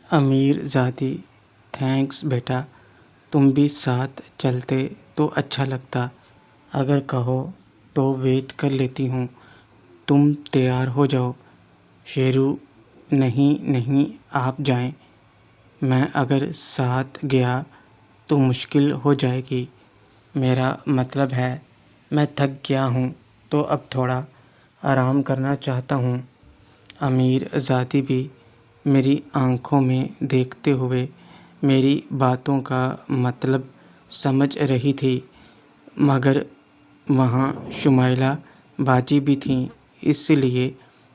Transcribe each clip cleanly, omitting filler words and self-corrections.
امیر زادی: thanks بیٹا، تم بھی ساتھ چلتے تو اچھا لگتا۔ اگر کہو تو ویٹ کر لیتی ہوں۔ تم تیار ہو جاؤ۔ شیرو: نہیں نہیں، آپ جائیں۔ میں اگر ساتھ گیا تو مشکل ہو جائے گی۔ میرا مطلب ہے میں تھک گیا ہوں تو اب تھوڑا آرام کرنا چاہتا ہوں۔ امیر زادی بھی میری آنکھوں میں دیکھتے ہوئے میری باتوں کا مطلب سمجھ رہی تھی، مگر وہاں شمائلہ باجی بھی تھیں، اس لیے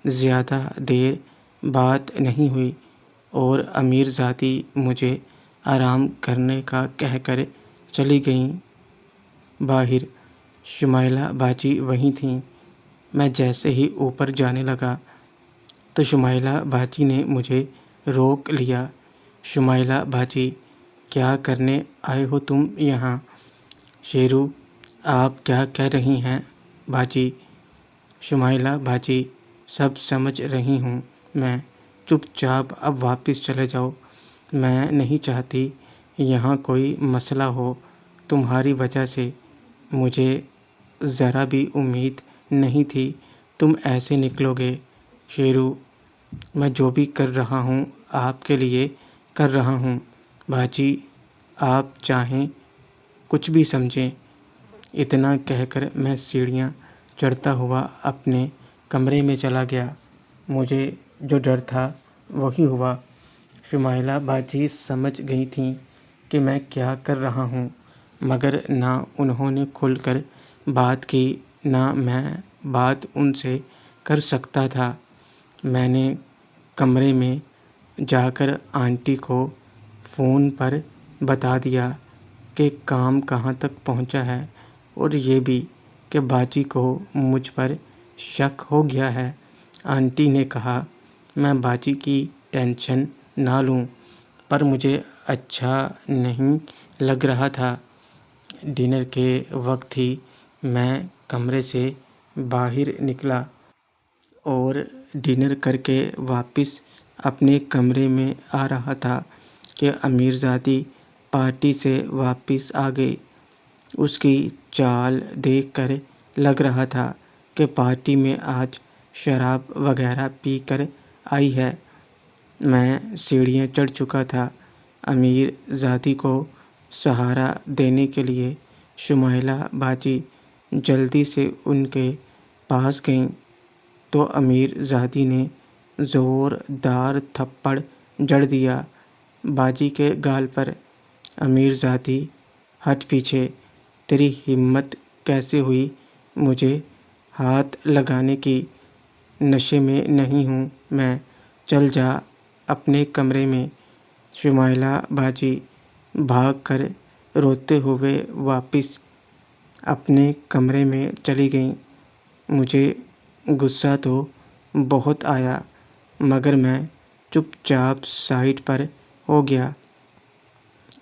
زیادہ دیر بات نہیں ہوئی اور امیر زادی مجھے آرام کرنے کا کہہ کر چلی گئیں۔ باہر شمائلہ باجی وہیں تھیں۔ میں جیسے ہی اوپر جانے لگا تو شمائلہ باجی نے مجھے روک لیا۔ شمائلہ باجی: کیا کرنے آئے ہو تم یہاں؟ شیرو: آپ کیا کہہ رہی ہیں باجی؟ شمائلہ باجی: سب سمجھ رہی ہوں میں، چپ چاپ اب واپس چلے جاؤ۔ میں نہیں چاہتی یہاں کوئی مسئلہ ہو تمہاری وجہ سے۔ مجھے ذرا بھی امید نہیں تھی تم ایسے نکلو گے۔ شیرو: میں جو بھی کر رہا ہوں آپ کے لیے کر رہا ہوں باجی، آپ چاہیں کچھ بھی سمجھیں۔ اتنا کہہ کر میں سیڑھیاں چڑھتا ہوا اپنے کمرے میں چلا گیا۔ مجھے جو ڈر تھا وہی ہوا۔ شمائلہ باجی سمجھ گئی تھیں کہ میں کیا کر رہا ہوں، مگر نہ انہوں نے کھل کر بات کی نہ میں بات ان سے کر سکتا تھا۔ میں نے کمرے میں جا کر آنٹی کو فون پر بتا دیا کہ کام کہاں تک پہنچا ہے اور یہ بھی کہ باجی کو مجھ پر شک ہو گیا ہے۔ آنٹی نے کہا میں باجی کی ٹینشن نہ لوں، پر مجھے اچھا نہیں لگ رہا تھا۔ ڈنر کے وقت ہی میں کمرے سے باہر نکلا اور ڈنر کر کے واپس اپنے کمرے میں آ رہا تھا کہ امیر زادی پارٹی سے واپس آ گئی۔ اس کی چال دیکھ کر لگ رہا تھا کہ پارٹی میں آج شراب وغیرہ پی کر آئی ہے۔ میں سیڑھیاں چڑھ چکا تھا۔ امیر زادی کو سہارا دینے کے لیے شمائلہ باجی جلدی سے ان کے پاس گئیں تو امیر زادی نے زوردار تھپڑ جڑ دیا باجی کے گال پر۔ امیر زادی: ہٹ پیچھے، تیری ہمت کیسے ہوئی مجھے ہاتھ لگانے کی؟ نشے میں نہیں ہوں میں، چل جا اپنے کمرے میں۔ شمائلہ باجی بھاگ کر روتے ہوئے واپس اپنے کمرے میں چلی گئیں۔ مجھے غصہ تو بہت آیا، مگر میں چپ چاپ سائڈ پر ہو گیا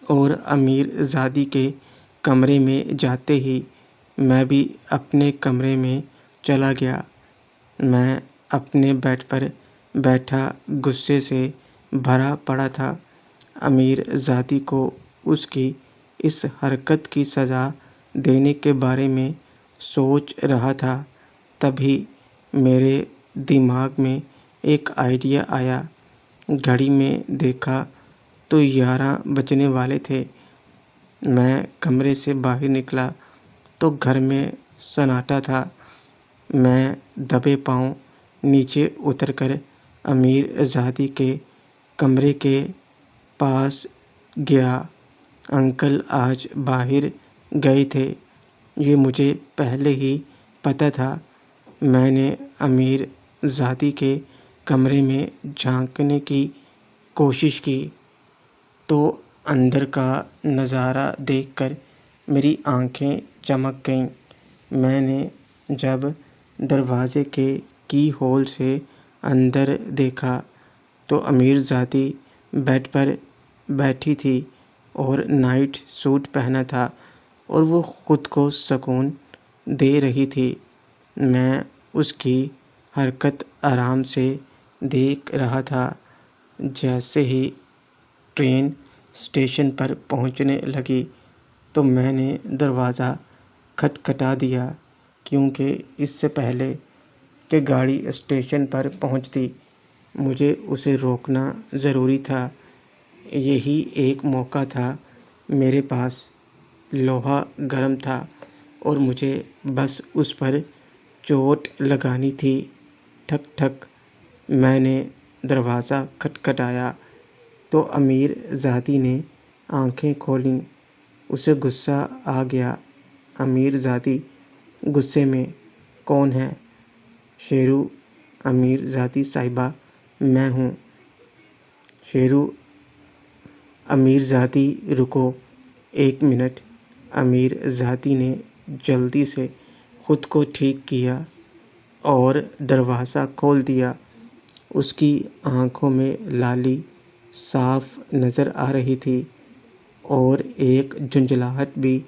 اور امیر زادی کے کمرے میں جاتے ہی میں بھی اپنے کمرے میں چلا گیا۔ میں اپنے بیڈ پر بیٹھا غصے سے بھرا پڑا تھا۔ امیر زادی کو اس کی اس حرکت کی سزا دینے کے بارے میں سوچ رہا تھا، تبھی میرے دماغ میں ایک آئیڈیا آیا۔ گھڑی میں دیکھا تو 11 بجنے والے تھے۔ میں کمرے سے باہر نکلا تو گھر میں سناٹا تھا۔ میں دبے پاؤں نیچے اتر کر امیر زادی کے کمرے کے پاس گیا۔ انکل آج باہر گئے تھے، یہ مجھے پہلے ہی پتہ تھا۔ میں نے امیر زادی کے کمرے میں جھانکنے کی کوشش کی تو اندر کا نظارہ دیکھ کر میری آنکھیں چمک گئیں۔ میں نے جب دروازے کے کی ہول سے اندر دیکھا تو امیر زادی بیڈ پر بیٹھی تھی اور نائٹ سوٹ پہنا تھا اور وہ خود کو سکون دے رہی تھی۔ میں اس کی حرکت آرام سے دیکھ رہا تھا۔ جیسے ہی ٹرین اسٹیشن پر پہنچنے لگی تو میں نے دروازہ کھٹکھٹا دیا، کیونکہ اس سے پہلے کہ گاڑی اسٹیشن پر پہنچتی مجھے اسے روکنا ضروری تھا۔ یہی ایک موقع تھا میرے پاس۔ لوہا گرم تھا اور مجھے بس اس پر چوٹ لگانی تھی۔ ٹھک ٹھک۔ میں نے دروازہ کھٹکھٹایا تو امیر زادی نے آنکھیں کھولیں۔ اسے غصہ آ گیا۔ امیر زادی غصے میں: کون ہے؟ شیرو: امیر زادی صاحبہ، میں ہوں۔ شیرو: امیر زادی رکو 1 منٹ۔ امیر زادی نے جلدی سے خود کو ٹھیک کیا اور دروازہ کھول دیا۔ اس کی آنکھوں میں لالی صاف نظر آ رہی تھی اور ایک جھنجھلاہٹ بھی۔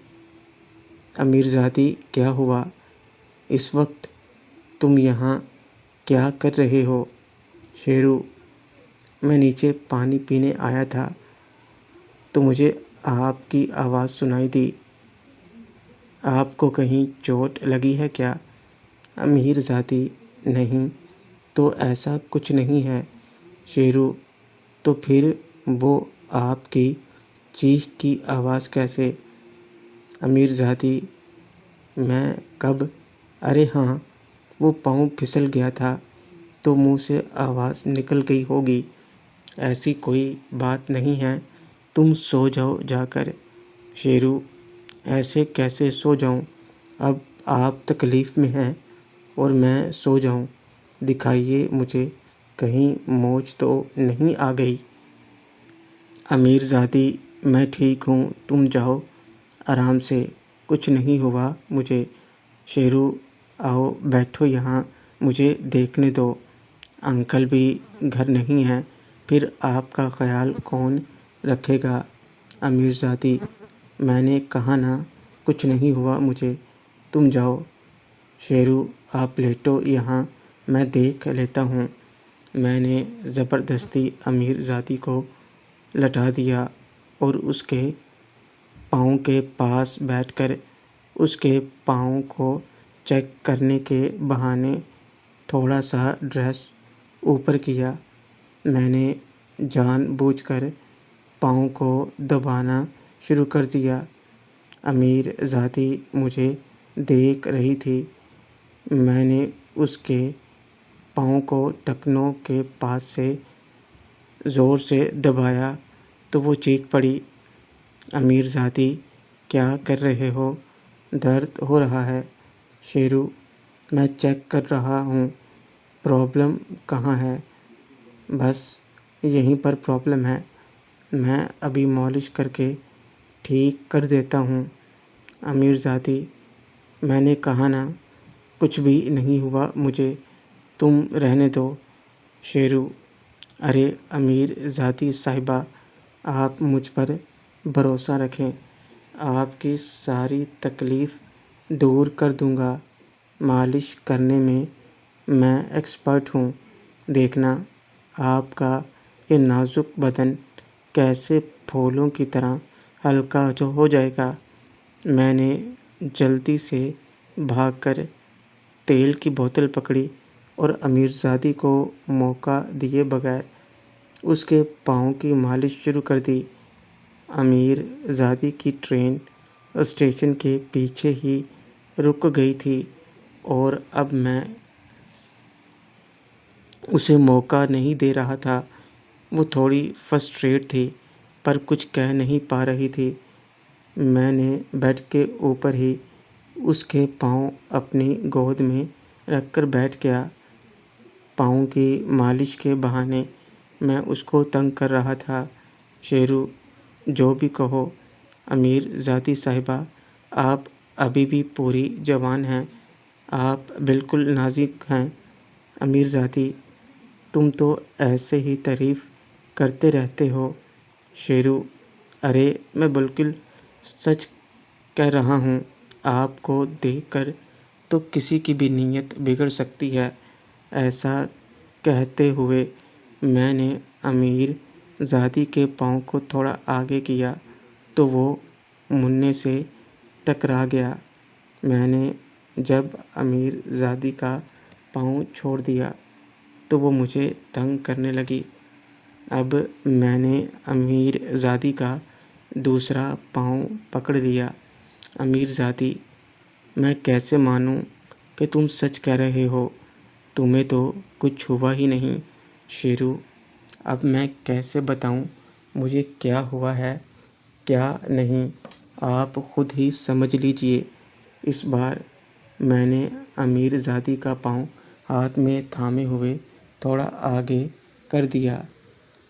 امیر زادی: کیا ہوا؟ اس وقت تم یہاں کیا کر رہے ہو؟ شیرو: میں نیچے پانی پینے آیا تھا تو مجھے آپ کی آواز سنائی دی۔ آپ کو کہیں چوٹ لگی ہے کیا؟ امیر زادی: نہیں تو ایسا کچھ نہیں ہے۔ شیرو: تو پھر وہ آپ کی چیخ کی آواز کیسے؟ امیر زادی: میں کب؟ ارے ہاں، وہ پاؤں پھسل گیا تھا تو منہ سے آواز نکل گئی ہوگی۔ ایسی کوئی بات نہیں ہے، تم سو جاؤ جا کر۔ شیرو: ایسے کیسے سو جاؤں؟ اب آپ تکلیف میں ہیں اور میں سو جاؤں؟ دکھائیے مجھے، کہیں موچ تو نہیں آ گئی؟ امیر زادی: میں ٹھیک ہوں، تم جاؤ آرام سے، کچھ نہیں ہوا مجھے۔ شیرو: آؤ بیٹھو یہاں، مجھے دیکھنے دو۔ انکل بھی گھر نہیں ہیں، پھر آپ کا خیال کون رکھے گا؟ امیر زادی: میں نے کہا نا، کچھ نہیں ہوا مجھے، تم جاؤ۔ شیرو: آپ لیٹو یہاں، میں دیکھ لیتا ہوں۔ میں نے زبردستی امیر زادی کو لٹا دیا اور اس کے پاؤں کے پاس بیٹھ کر اس کے پاؤں کو چیک کرنے کے بہانے تھوڑا سا ڈریس اوپر کیا۔ میں نے جان بوجھ کر پاؤں کو دبانا شروع کر دیا۔ امیر زادی مجھے دیکھ رہی تھی۔ میں نے اس کے پاؤں کو ٹخنوں کے پاس سے زور سے دبایا تو وہ چیخ پڑی۔ امیر زادی: کیا کر رہے ہو؟ درد ہو رہا ہے؟ شیرو: میں چیک کر رہا ہوں، پرابلم کہاں ہے؟ بس یہیں پر پرابلم ہے، میں ابھی مالش کر کے ٹھیک کر دیتا ہوں۔ امیر زادی: میں نے کہا نا، کچھ بھی نہیں ہوا مجھے، تم رہنے دو۔ شیرو: ارے امیر زادی صاحبہ، آپ مجھ پر بھروسہ رکھیں، آپ کی ساری تکلیف دور کر دوں گا۔ مالش کرنے میں ایکسپرٹ ہوں، دیکھنا آپ کا یہ نازک بدن کیسے پھولوں کی طرح ہلکا ہو جائے گا۔ میں نے جلدی سے بھاگ کر تیل کی بوتل پکڑی اور امیر زادی کو موقع دیے بغیر اس کے پاؤں کی مالش شروع کر دی۔ امیر زادی کی ٹرین اسٹیشن کے پیچھے ہی رک گئی تھی اور اب میں اسے موقع نہیں دے رہا تھا۔ وہ تھوڑی فرسٹریٹ تھی پر کچھ کہہ نہیں پا رہی تھی۔ میں نے بیڈ کے اوپر ہی اس کے پاؤں اپنی گود میں رکھ کر بیٹھ گیا۔ پاؤں کی مالش کے بہانے میں اس کو تنگ کر رہا تھا۔ شیرو: جو بھی کہو امیر زادی صاحبہ، آپ ابھی بھی پوری جوان ہیں، آپ بالکل نازک ہیں۔ امیر زادی: تم تو ایسے ہی تعریف کرتے رہتے ہو۔ شیرو: ارے میں بالکل سچ کہہ رہا ہوں، آپ کو دیکھ کر تو کسی کی بھی نیت بگڑ سکتی ہے۔ ایسا کہتے ہوئے میں نے امیر زادی کے پاؤں کو تھوڑا آگے کیا تو وہ مننے سے ٹکرا گیا۔ میں نے جب امیر زادی کا پاؤں چھوڑ دیا تو وہ مجھے تنگ کرنے لگی۔ اب میں نے امیر زادی کا دوسرا پاؤں پکڑ لیا۔ امیر زادی، میں کیسے مانوں کہ تم سچ کہہ رہے ہو؟ تمہیں تو کچھ ہوا ہی نہیں۔ شیرو، اب میں کیسے بتاؤں مجھے کیا ہوا ہے کیا نہیں؟ آپ خود ہی سمجھ لیجئے۔ اس بار میں نے امیر زادی کا پاؤں ہاتھ میں تھامے ہوئے تھوڑا آگے کر دیا۔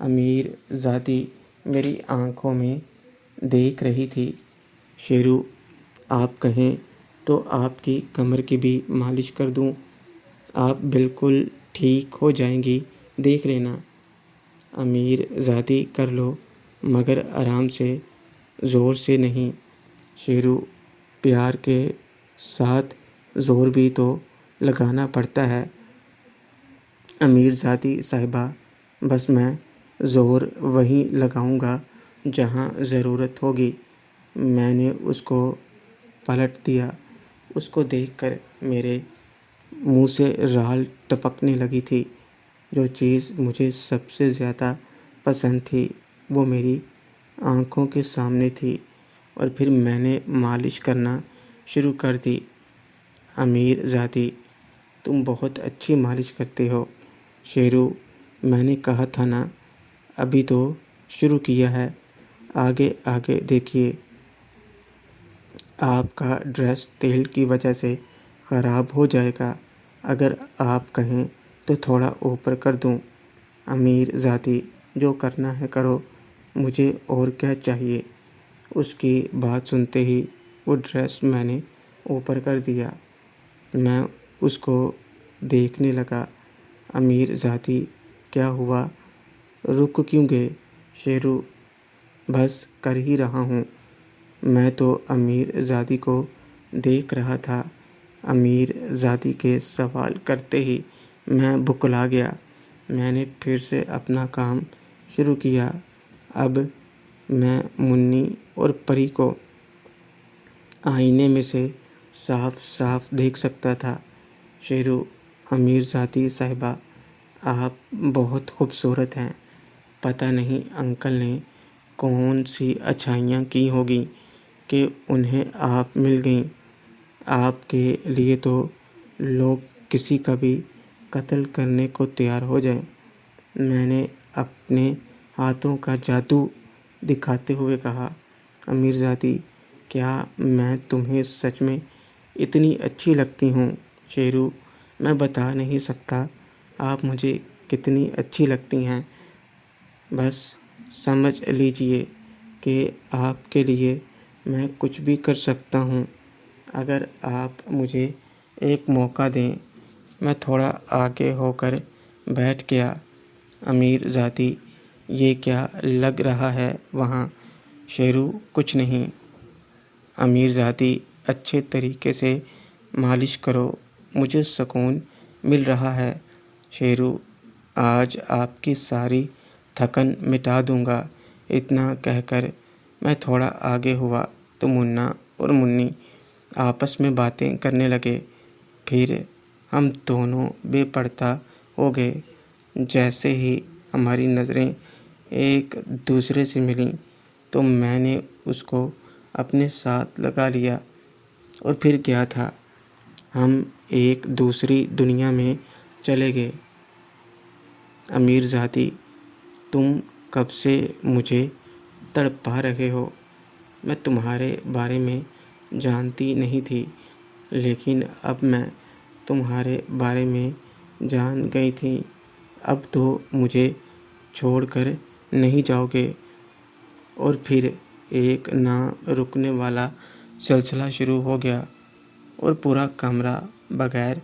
امیر زادی میری آنکھوں میں دیکھ رہی تھی۔ شیرو، آپ کہیں تو آپ کی کمر کی بھی مالش کر دوں؟ آپ بالکل ٹھیک ہو جائیں گی، دیکھ لینا۔ امیر زادی، کر لو مگر آرام سے، زور سے نہیں۔ شیرو، پیار کے ساتھ زور بھی تو لگانا پڑتا ہے۔ امیر زادی صاحبہ، بس میں زور وہیں لگاؤں گا جہاں ضرورت ہوگی۔ میں نے اس کو پلٹ دیا۔ اس کو دیکھ کر میرے منہ سے رال ٹپکنے لگی تھی۔ جو چیز مجھے سب سے زیادہ پسند تھی وہ میری آنکھوں کے سامنے تھی، اور پھر میں نے مالش کرنا شروع کر دی۔ امیر زادی، تم بہت اچھی مالش کرتے ہو۔ شیرو، میں نے کہا تھا نا، ابھی تو شروع کیا ہے، آگے آگے دیکھیے۔ آپ کا ڈریس تیل کی وجہ سے خراب ہو جائے گا، اگر آپ کہیں تو تھوڑا اوپر کر دوں۔ امیر زادی، جو کرنا ہے کرو، مجھے اور کیا چاہیے؟ اس کی بات سنتے ہی وہ ڈریس میں نے اوپر کر دیا۔ میں اس کو دیکھنے لگا۔ امیر زادی، کیا ہوا؟ رک کیوں گئے؟ شیرو، بس کر ہی رہا ہوں۔ میں تو امیر زادی کو دیکھ رہا تھا۔ امیر زادی کے سوال کرتے ہی میں بکلا گیا۔ میں نے پھر سے اپنا کام شروع کیا۔ اب میں منی اور پری کو آئینے میں سے صاف صاف دیکھ سکتا تھا۔ شیرو، امیر زادی صاحبہ، آپ بہت خوبصورت ہیں۔ پتہ نہیں انکل نے کون سی اچھائیاں کی ہوگی کہ انہیں آپ مل گئیں۔ آپ کے لیے تو لوگ کسی کا بھی قتل کرنے کو تیار ہو جائیں۔ میں نے اپنے ہاتھوں کا جادو دکھاتے ہوئے کہا۔ امیر زادی، کیا میں تمہیں سچ میں اتنی اچھی لگتی ہوں؟ شیرو، میں بتا نہیں سکتا آپ مجھے کتنی اچھی لگتی ہیں۔ بس سمجھ لیجئے کہ آپ کے لیے میں کچھ بھی کر سکتا ہوں۔ اگر آپ مجھے ایک موقع دیں۔ میں تھوڑا آگے ہو کر بیٹھ گیا۔ امیر زادی، یہ کیا لگ رہا ہے وہاں؟ شیرو، کچھ نہیں۔ امیر زادی، اچھے طریقے سے مالش کرو، مجھے سکون مل رہا ہے۔ شیرو، آج آپ کی ساری تھکن مٹا دوں گا۔ اتنا کہہ کر میں تھوڑا آگے ہوا تو منا اور منی آپس میں باتیں کرنے لگے۔ پھر ہم دونوں بے پردہ ہو گئے۔ جیسے ہی ہماری نظریں ایک دوسرے سے ملیں تو میں نے اس کو اپنے ساتھ لگا لیا، اور پھر کیا تھا، ہم ایک دوسری دنیا میں چلے گئے۔ امیر زادی، تم کب سے مجھے تڑپا رہے ہو؟ میں تمہارے بارے میں جانتی نہیں تھی، لیکن اب میں تمہارے بارے میں جان گئی تھی۔ اب تو مجھے چھوڑ کر نہیں جاؤ گے؟ اور پھر ایک نہ رکنے والا سلسلہ شروع ہو گیا، اور پورا کمرہ بغیر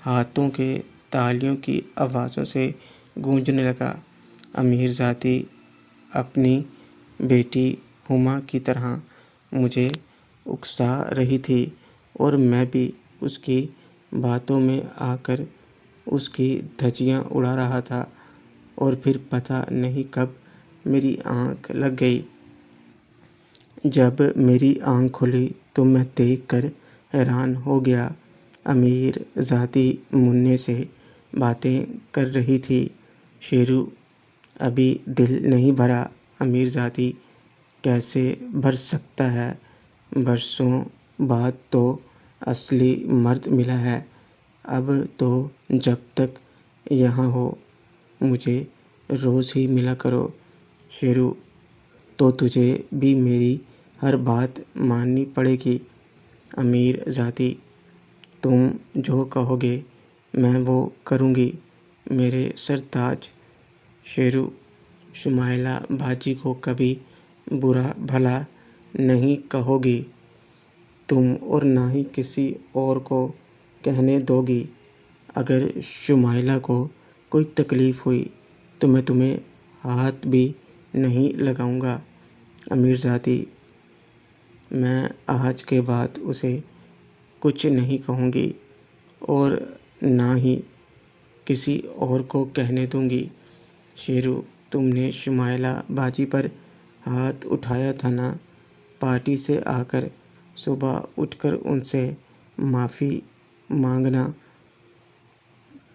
ہاتھوں کے تالیوں کی آوازوں سے گونجنے لگا۔ امیر زادی اپنی بیٹی ہما کی طرح مجھے اکسا رہی تھی، اور میں بھی اس کی باتوں میں آ کر اس کی دھجیاں اڑا رہا تھا، اور پھر پتہ نہیں کب میری آنکھ لگ گئی۔ جب میری آنکھ کھلی تو میں دیکھ کر حیران ہو گیا۔ امیر ذاتی منّے سے باتیں کر رہی تھی۔ شیرو، ابھی دل نہیں بھرا۔ امیر ذاتی، کیسے بھر سکتا ہے؟ برسوں بعد تو اصلی مرد ملا ہے۔ اب تو جب تک یہاں ہو مجھے روز ہی ملا کرو۔ شیرو، تو تجھے بھی میری ہر بات ماننی پڑے گی۔ امیر ذاتی، تم جو کہو گے میں وہ کروں گی، میرے سرتاج۔ شیرو، شمائلہ باجی کو کبھی برا بھلا نہیں کہو گی تم، اور نہ ہی کسی اور کو کہنے دو گی۔ اگر شمائلہ کو کوئی تکلیف ہوئی تو میں تمہیں ہاتھ بھی نہیں لگاؤں گا۔ امیر ذاتی، میں آج کے بعد اسے کچھ نہیں کہوں گی اور نہ ہی کسی اور کو کہنے دوں گی۔ شیرو، تم نے شمائلہ باجی پر ہاتھ اٹھایا تھا نا؟ پارٹی سے آ کر صبح اٹھ کر ان سے معافی مانگنا۔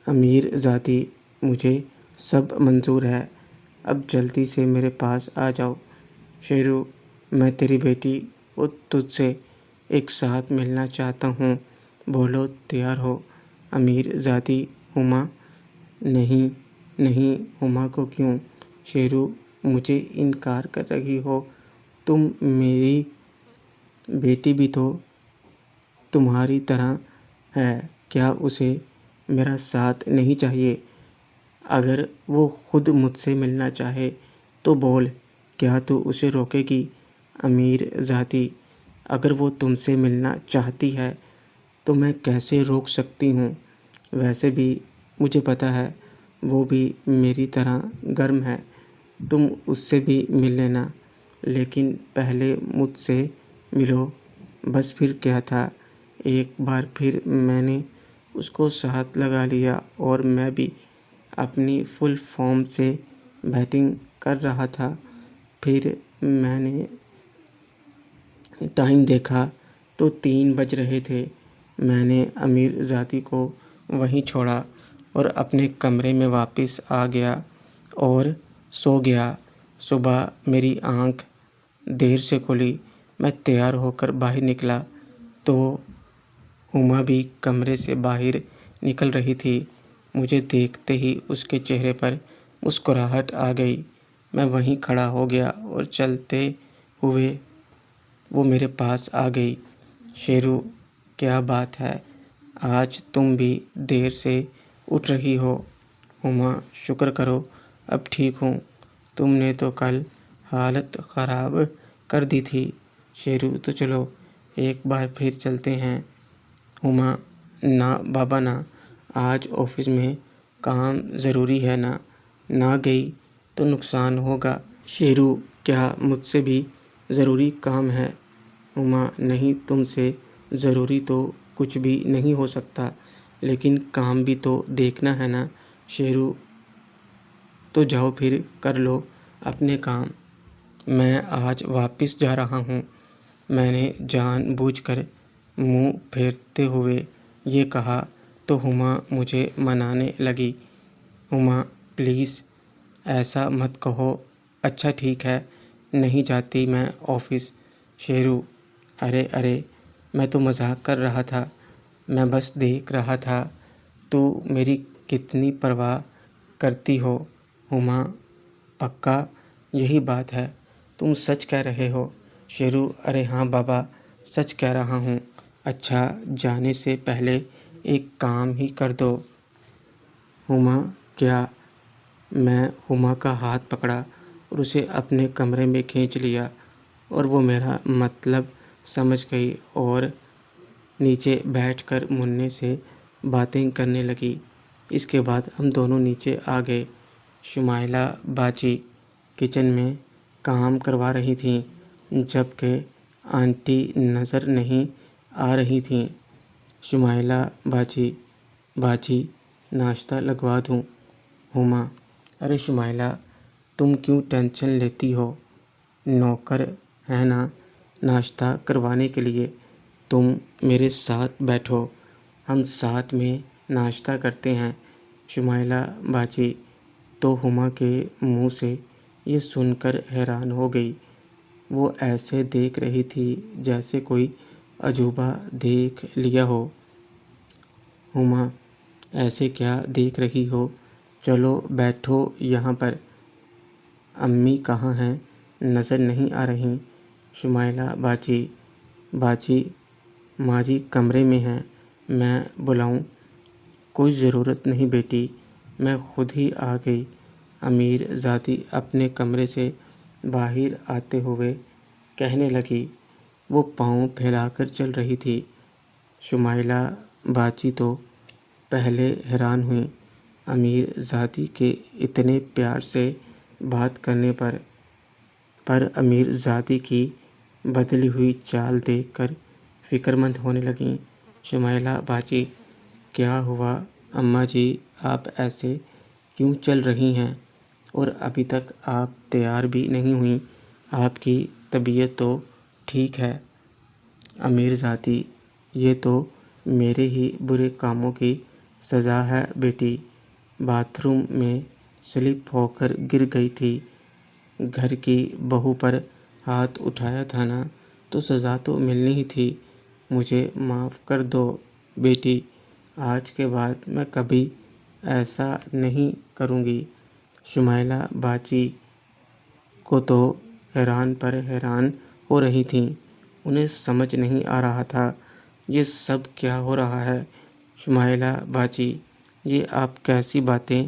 امیر ذاتی، مجھے سب منظور ہے، اب جلدی سے میرے پاس آ جاؤ۔ شیرو، میں تیری بیٹی اور تجھ سے ایک ساتھ ملنا چاہتا ہوں، بولو تیار ہو؟ امیر ذاتی، ہما؟ نہیں نہیں، ہما کو کیوں؟ شیرو، مجھے انکار کر رہی ہو تم؟ میری بیٹی بھی تو تمہاری طرح ہے، کیا اسے میرا ساتھ نہیں چاہیے؟ اگر وہ خود مجھ سے ملنا چاہے تو بول، کیا تو اسے روکے گی؟ امیر ذاتی، اگر وہ تم سے ملنا چاہتی ہے تو میں کیسے روک سکتی ہوں؟ ویسے بھی مجھے پتہ ہے وہ بھی میری طرح گرم ہے، تم اس سے بھی مل لینا، لیکن پہلے مجھ سے ملو۔ بس پھر کیا تھا، ایک بار پھر میں نے اس کو ساتھ لگا لیا اور میں بھی اپنی فل فارم سے بیٹنگ کر رہا تھا۔ پھر میں نے ٹائم دیکھا تو 3 بج رہے تھے۔ میں نے امیر ذاتی کو وہیں چھوڑا اور اپنے کمرے میں واپس آ گیا اور سو گیا۔ صبح میری آنکھ دیر سے کھلی۔ میں تیار ہو کر باہر نکلا تو ہما بھی کمرے سے باہر نکل رہی تھی۔ مجھے دیکھتے ہی اس کے چہرے پر مسکراہٹ آ گئی۔ میں وہیں کھڑا ہو گیا اور چلتے ہوئے وہ میرے پاس آ گئی۔ شیرو، کیا بات ہے، آج تم بھی دیر سے اٹھ رہی ہو؟ ہما، شکر کرو اب ٹھیک ہوں، تم نے تو کل حالت خراب کر دی تھی۔ شیرو، تو چلو ایک بار پھر چلتے ہیں۔ ہما، نہ بابا نہ، آج آفس میں کام ضروری ہے نا، نہ گئی تو نقصان ہوگا۔ شیرو، کیا مجھ سے بھی ضروری کام ہے؟ ہما، نہیں، تم سے ضروری تو کچھ بھی نہیں ہو سکتا، لیکن کام بھی تو دیکھنا ہے نا۔ شیرو، تو جاؤ پھر کر لو اپنے کام، میں آج واپس جا رہا ہوں۔ میں نے جان بوجھ کر منہ پھیرتے ہوئے یہ کہا تو ہما مجھے منانے لگی۔ ہما، پلیز ایسا مت کہو۔ اچھا ٹھیک ہے، نہیں جاتی میں آفس۔ شیرو، ارے ارے، میں تو مذاق کر رہا تھا، میں بس دیکھ رہا تھا تو میری کتنی پرواہ کرتی ہو۔ ہما، پکا یہی بات ہے، تم سچ کہہ رہے ہو؟ شیرو، ارے ہاں بابا، سچ کہہ رہا ہوں۔ اچھا، جانے سے پہلے ایک کام ہی کر دو۔ ہما، کیا؟ میں ہما کا ہاتھ پکڑا اور اسے اپنے کمرے میں کھینچ لیا اور وہ میرا مطلب سمجھ گئی اور نیچے بیٹھ کر منّے سے باتیں کرنے لگی۔ اس کے بعد ہم دونوں نیچے آ گئے۔ شمائلہ باجی کچن میں کام کروا رہی تھیں، جبکہ آنٹی نظر نہیں آ رہی تھیں۔ شمائلہ باجی، باجی ناشتہ لگوا دوں؟ ہما، ارے شمائلہ، تم کیوں ٹینشن لیتی ہو؟ نوکر ہے نا ناشتہ کروانے کے لیے، تم میرے ساتھ بیٹھو، ہم ساتھ میں ناشتہ کرتے ہیں۔ شمائلہ باجی تو ہما کے منہ سے یہ سن کر حیران ہو گئی۔ وہ ایسے دیکھ رہی تھی جیسے کوئی عجوبہ دیکھ لیا ہو۔ ہما، ایسے کیا دیکھ رہی ہو؟ چلو بیٹھو یہاں پر۔ امی کہاں ہیں؟ نظر نہیں آ رہیں۔ شمائلہ باجی، باجی ماجی کمرے میں ہیں، میں بلاؤں؟ کوئی ضرورت نہیں بیٹی، میں خود ہی آ گئی۔ امیر زادی اپنے کمرے سے باہر آتے ہوئے کہنے لگی۔ وہ پاؤں پھیلا کر چل رہی تھی۔ شمائلہ باجی تو پہلے حیران ہوئیں امیر زادی کے اتنے پیار سے بات کرنے پر امیر زادی کی بدلی ہوئی چال دیکھ کر فکر مند ہونے لگیں۔ شمائلہ باجی، کیا ہوا اماں جی، آپ ایسے کیوں چل رہی ہیں؟ اور ابھی تک آپ تیار بھی نہیں ہوئیں، آپ کی طبیعت تو ٹھیک ہے؟ امیر زادی، یہ تو میرے ہی برے کاموں کی سزا ہے بیٹی، باتھ روم میں سلپ ہو کر گر گئی تھی، گھر کی بہو پر ہاتھ اٹھایا تھا نا، تو سزا تو ملنی ہی تھی، مجھے معاف کر دو بیٹی، آج کے بعد میں کبھی ایسا نہیں کروں گی۔ شمائلہ باجی کو تو حیران پر حیران ہو رہی تھیں، انہیں سمجھ نہیں آ رہا تھا یہ سب کیا ہو رہا ہے۔ شمائلہ باجی، یہ آپ کیسی باتیں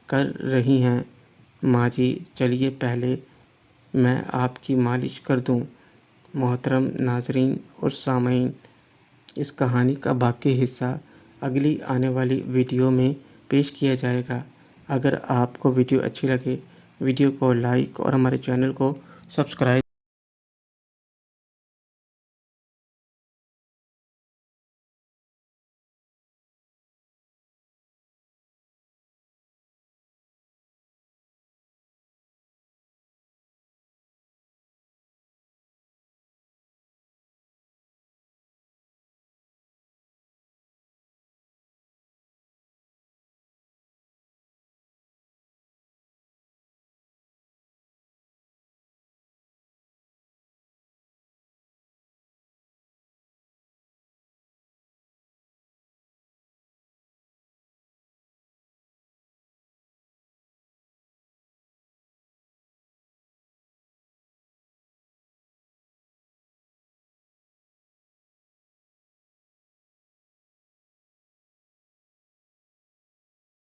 کر رہی ہیں؟ ماں جی چلیے پہلے میں آپ کی مالش کر دوں۔ محترم ناظرین اور سامعین، اس کہانی کا باقی حصہ اگلی آنے والی ویڈیو میں پیش کیا جائے گا۔ اگر آپ کو ویڈیو اچھی لگے، ویڈیو کو لائک اور ہمارے چینل کو سبسکرائب